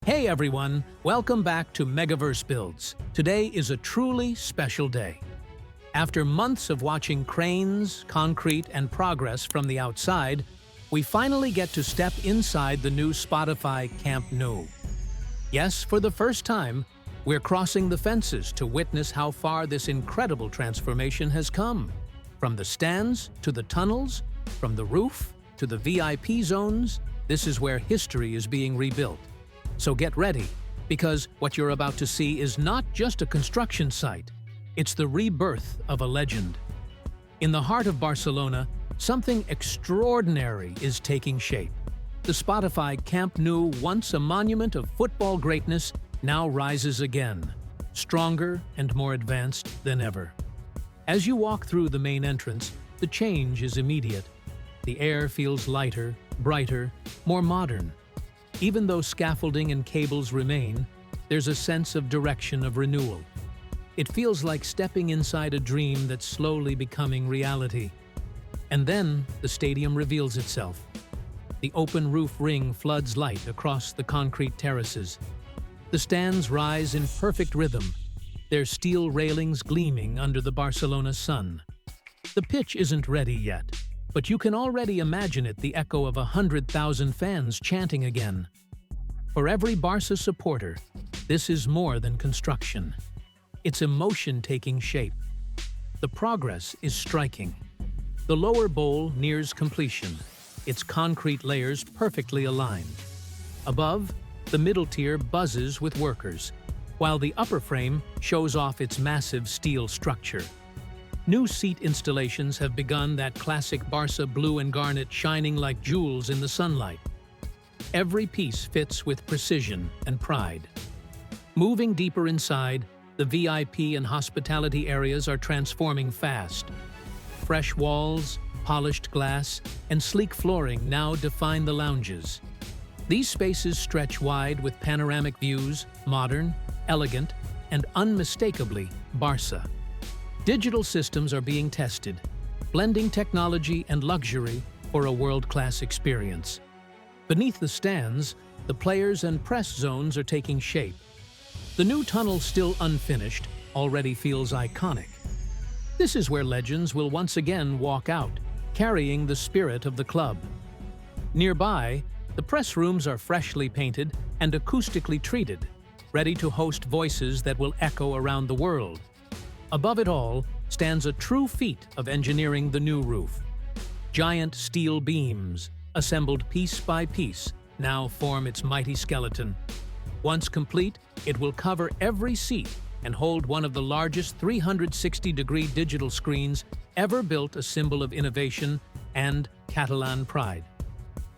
Hey everyone, welcome back to Megaverse Builds. Today is a truly special day. After months of watching cranes, concrete, and progress from the outside, we finally get to step inside the new Spotify Camp Nou. Yes, for the first time, we're crossing the fences to witness how far this incredible transformation has come. From the stands to the tunnels, from the roof to the VIP zones, this is where history is being rebuilt. So get ready, because what you're about to see is not just a construction site, it's the rebirth of a legend. In the heart of Barcelona, something extraordinary is taking shape. The Spotify Camp Nou, once a monument of football greatness, now rises again, stronger and more advanced than ever. As you walk through the main entrance, the change is immediate. The air feels lighter, brighter, more modern. Even though scaffolding and cables remain, there's a sense of direction of renewal. It feels like stepping inside a dream that's slowly becoming reality. And then the stadium reveals itself. The open roof ring floods light across the concrete terraces. The stands rise in perfect rhythm, their steel railings gleaming under the Barcelona sun. The pitch isn't ready yet, but you can already imagine it, the echo of 100,000 fans chanting again. For every Barça supporter, this is more than construction. It's emotion taking shape. The progress is striking. The lower bowl nears completion, its concrete layers perfectly aligned. Above, the middle tier buzzes with workers, while the upper frame shows off its massive steel structure. New seat installations have begun, that classic Barça blue and garnet shining like jewels in the sunlight. Every piece fits with precision and pride. Moving deeper inside, the VIP and hospitality areas are transforming fast. Fresh walls, polished glass, and sleek flooring now define the lounges. These spaces stretch wide with panoramic views, modern, elegant, and unmistakably Barça. Digital systems are being tested, blending technology and luxury for a world-class experience. Beneath the stands, the players and press zones are taking shape. The new tunnel, still unfinished, already feels iconic. This is where legends will once again walk out, carrying the spirit of the club. Nearby, the press rooms are freshly painted and acoustically treated, ready to host voices that will echo around the world. Above it all stands a true feat of engineering: the new roof. Giant steel beams, assembled piece by piece, now form its mighty skeleton. Once complete, it will cover every seat and hold one of the largest 360-degree digital screens ever built, a symbol of innovation and Catalan pride.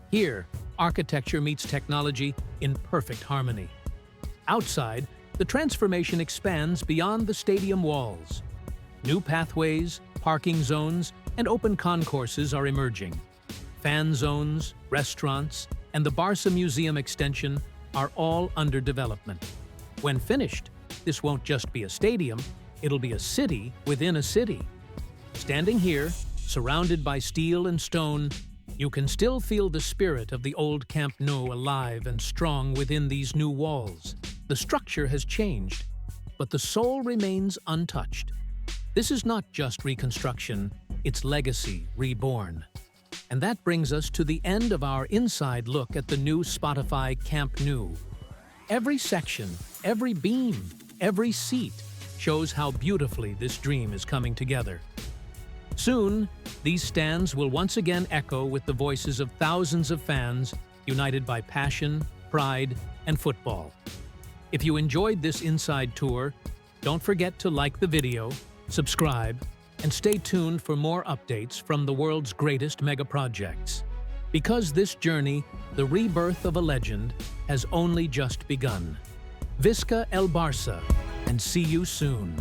Here, architecture meets technology in perfect harmony. Outside, the transformation expands beyond the stadium walls. New pathways, parking zones, and open concourses are emerging. Fan zones, restaurants, and the Barça Museum extension are all under development. When finished, this won't just be a stadium, it'll be a city within a city. Standing here, surrounded by steel and stone, you can still feel the spirit of the old Camp Nou alive and strong within these new walls. The structure has changed, but the soul remains untouched. This is not just reconstruction, it's legacy reborn. And that brings us to the end of our inside look at the new Spotify Camp Nou. Every section, every beam, every seat shows how beautifully this dream is coming together. Soon, these stands will once again echo with the voices of thousands of fans united by passion, pride, and football. If you enjoyed this inside tour, don't forget to like the video, subscribe, and stay tuned for more updates from the world's greatest mega projects. Because this journey, the rebirth of a legend, has only just begun. Visca el Barça, and see you soon.